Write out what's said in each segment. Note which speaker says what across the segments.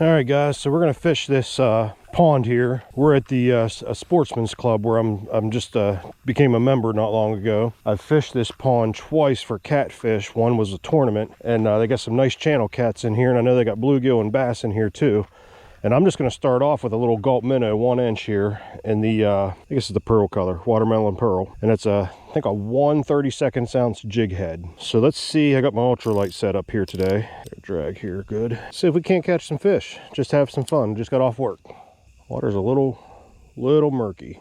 Speaker 1: All right, guys, so we're gonna fish this pond here. We're at the a sportsman's club where I'm just became a member not long ago. I've fished this pond twice for catfish. One was a tournament, and they got some nice channel cats in here, and I know they got bluegill and bass in here too. And I'm just going to start off with a little Gulp Minnow 1 inch here in the I guess it's the pearl color, watermelon pearl, and it's I think a 1/32 ounce jig head. So let's see. I got my ultralight set up here today. Drag here, good. See if we can't catch some fish. Just have some fun. Just got off work. Water's a little murky.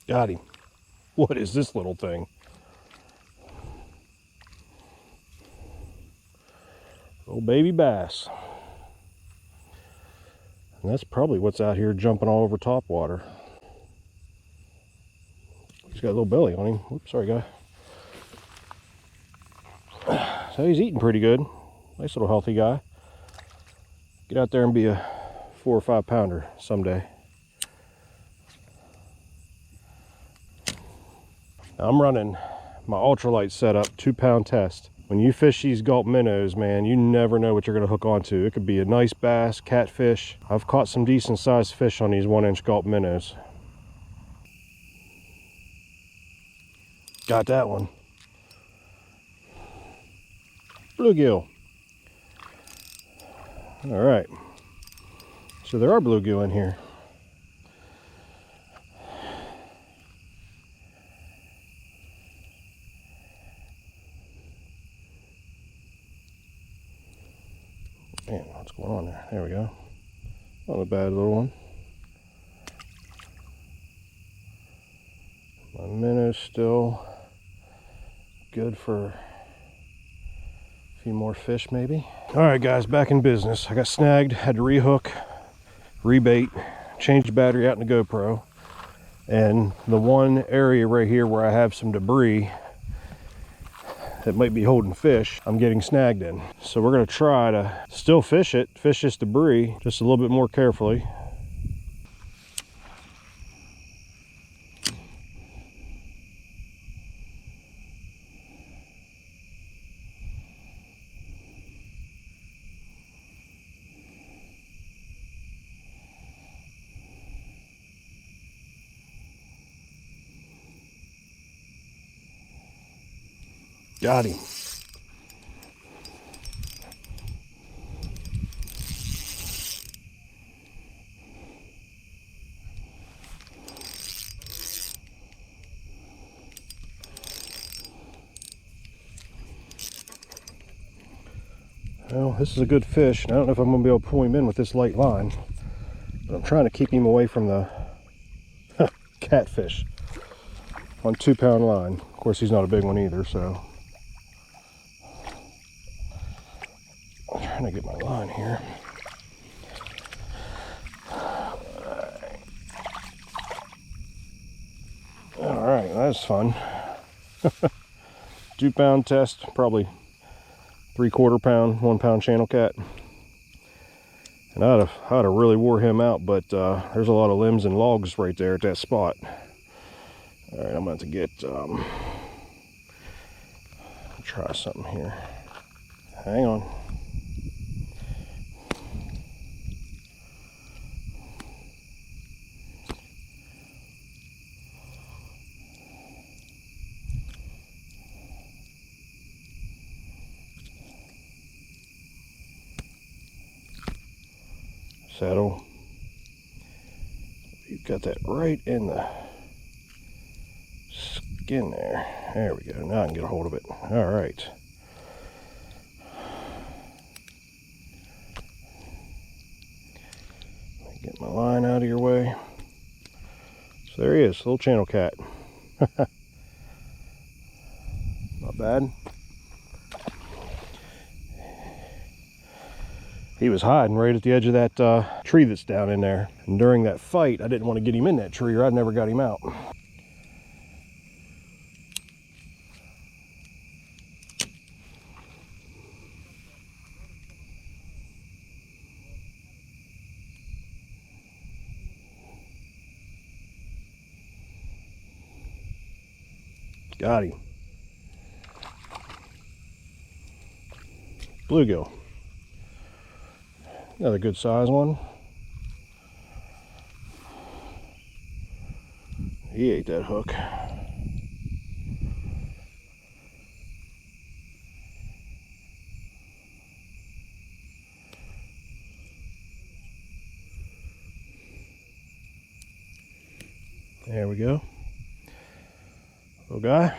Speaker 1: Got him. What is this little thing? Little baby bass. And that's probably what's out here jumping all over top water. He's got a little belly on him. Oops, sorry, guy. So he's eating pretty good. Nice little healthy guy. Get out there and be a 4 or 5 pounder someday. Now I'm running my ultralight setup, 2-pound test. When you fish these Gulp Minnows, man, you never know what you're going to hook onto. It could be a nice bass, catfish. I've caught some decent sized fish on these 1 inch Gulp Minnows. Got that one. Bluegill. All right. So there are bluegill in here. Man, what's going on there? There we go. Not a bad little one. My minnow's still good for a few more fish, maybe. All right, guys, back in business. I got snagged, had to rehook, rebait, change the battery out in the GoPro. And the one area right here where I have some debris that might be holding fish, I'm getting snagged in. So we're gonna try to still fish this debris just a little bit more carefully. Got him. Well, this is a good fish, and I don't know if I'm going to be able to pull him in with this light line, but I'm trying to keep him away from the catfish on 2-pound line. Of course, he's not a big one either, so I'm trying to get my line here. All right, that's fun. 2-pound test, probably 3/4 pound, 1 pound channel cat. And I'd have really wore him out, but there's a lot of limbs and logs right there at that spot. All right, I'm about to get try something here. Hang on. Saddle. You've got that right in the skin there. There we go. Now I can get a hold of it. All right. Get my line out of your way. So there he is, little channel cat. Not bad. He was hiding right at the edge of that tree that's down in there. And during that fight, I didn't want to get him in that tree or I'd never got him out. Got him. Bluegill. Another good size one. He ate that hook. There we go. Little guy.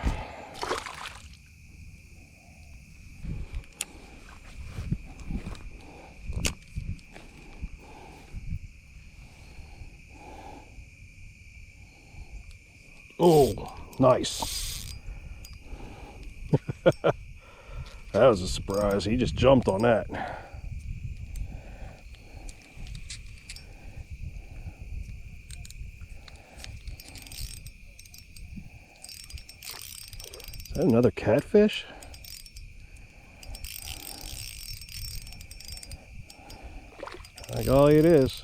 Speaker 1: Oh, nice. That was a surprise. He just jumped on that. Is that another catfish? By golly, it is.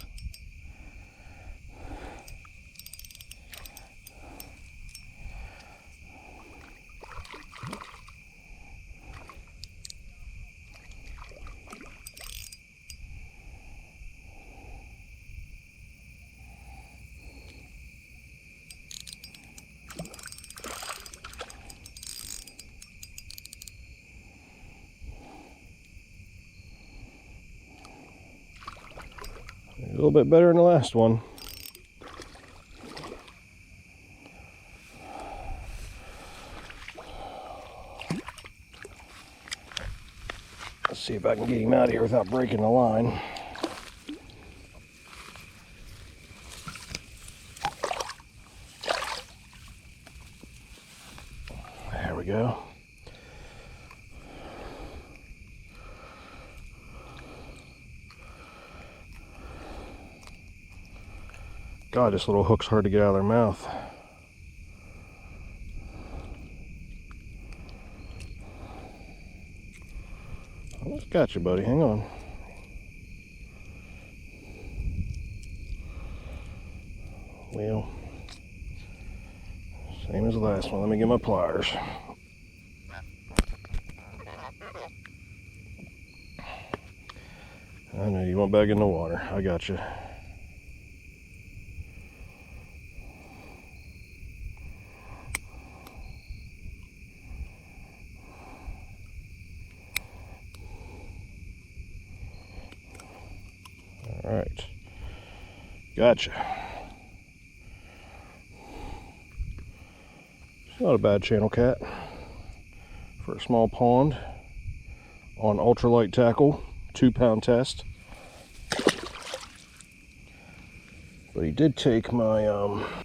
Speaker 1: A little bit better than the last one. Let's see if I can get him out of here without breaking the line. There we go. God, this little hook's hard to get out of their mouth. Almost got you, buddy. Hang on. Well, same as the last one. Let me get my pliers. I know you want back in the water. I got you. All right, gotcha. It's not a bad channel cat for a small pond on ultralight tackle, 2-pound test. But he did take my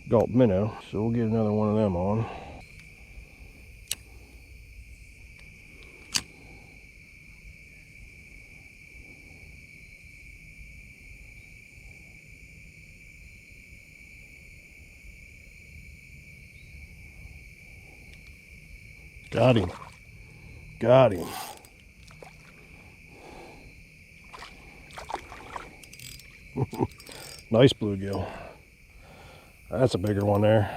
Speaker 1: Gulp Minnow, so we'll get another one of them on. Got him. Got him. Nice bluegill. That's a bigger one there.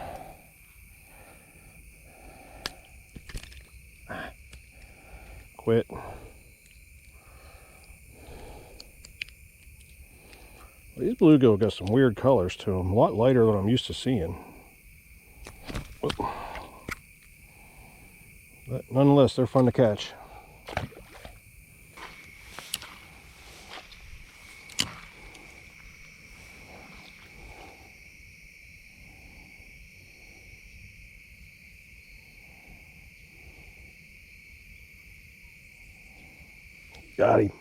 Speaker 1: Quit. These bluegill got some weird colors to them. A lot lighter than I'm used to seeing. But nonetheless, they're fun to catch. Got him.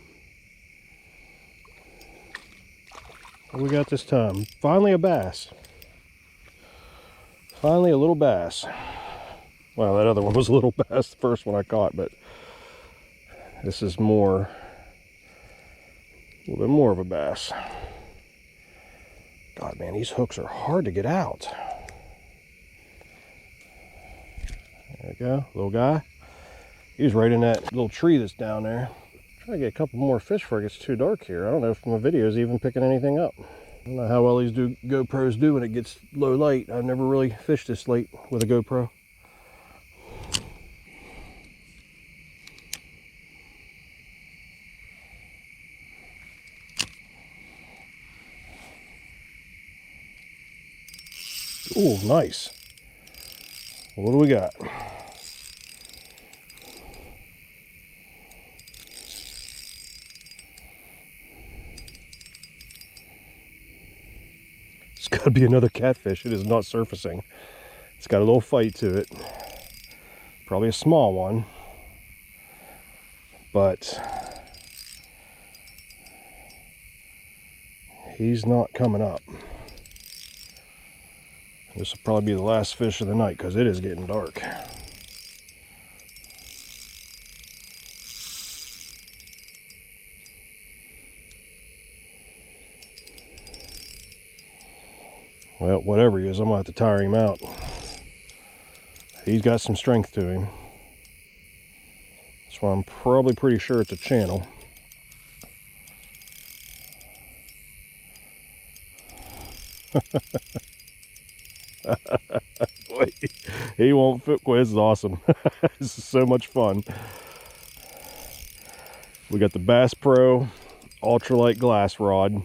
Speaker 1: What we got this time? Finally a bass. Finally a little bass. Well, that other one was a little bass, the first one I caught, but this is more, a little bit more of a bass. God, man, these hooks are hard to get out. There we go, little guy. He's right in that little tree that's down there. Try to get a couple more fish before it gets too dark here. I don't know if my video is even picking anything up. I don't know how well these GoPros do when it gets low light. I've never really fished this late with a GoPro. Ooh, nice. What do we got? It's got to be another catfish. It is not surfacing. It's got a little fight to it. Probably a small one. But he's not coming up. This will probably be the last fish of the night because it is getting dark. Well, whatever he is, I'm going to have to tire him out. He's got some strength to him. So I'm probably pretty sure it's a channel. Boy, he won't fit. Well, this is awesome. This is so much fun. We got the Bass Pro ultralight glass rod,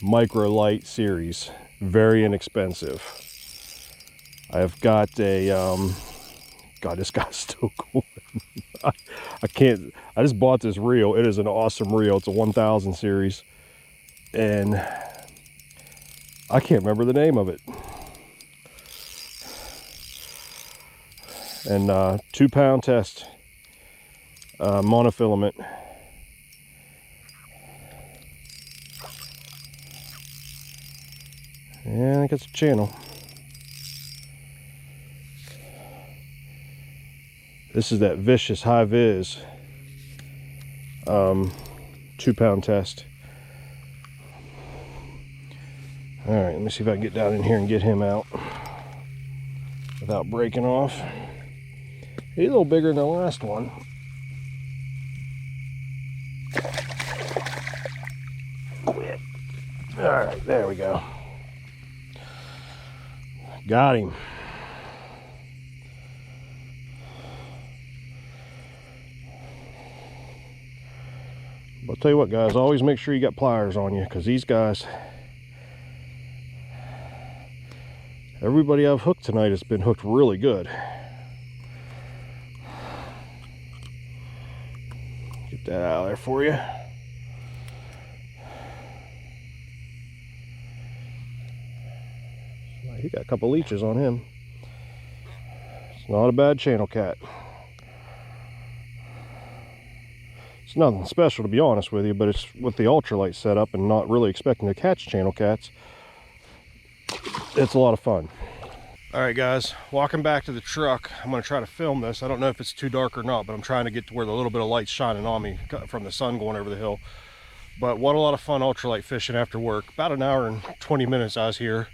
Speaker 1: micro light series, very inexpensive. I've got a God, this guy's so cool. I just bought this reel. It is an awesome reel. It's a 1000 series, and I can't remember the name of it. And 2 pound test, monofilament. Yeah, I think it's a channel. This is that Vicious High Vis 2 pound test. All right, let me see if I can get down in here and get him out without breaking off. He's a little bigger than the last one. All right, there we go. Got him. But I'll tell you what, guys, always make sure you got pliers on you, because these guys, everybody I've hooked tonight has been hooked really good. Get that out of there for you. He got a couple leeches on him. It's not a bad channel cat. It's nothing special, to be honest with you, but it's with the ultralight setup and not really expecting to catch channel cats. It's a lot of fun. All right, guys, walking back to the truck, I'm going to try to film this. I don't know if it's too dark or not, but I'm trying to get to where the little bit of light's shining on me from the sun going over the hill. But what a lot of fun ultralight fishing after work. About an hour and 20 minutes I was here.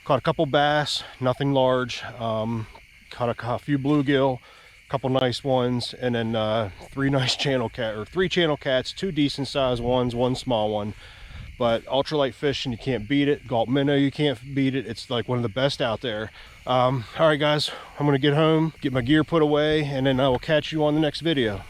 Speaker 1: Caught a couple bass, nothing large. Caught a few bluegill, a couple nice ones, and then 3 nice channel cat, or 3 channel cats, 2 decent sized ones, 1 small one. But ultralight fishing, you can't beat it. Gulp Minnow, you can't beat it. It's like one of the best out there. All right, guys, I'm gonna get home, get my gear put away, and then I will catch you on the next video.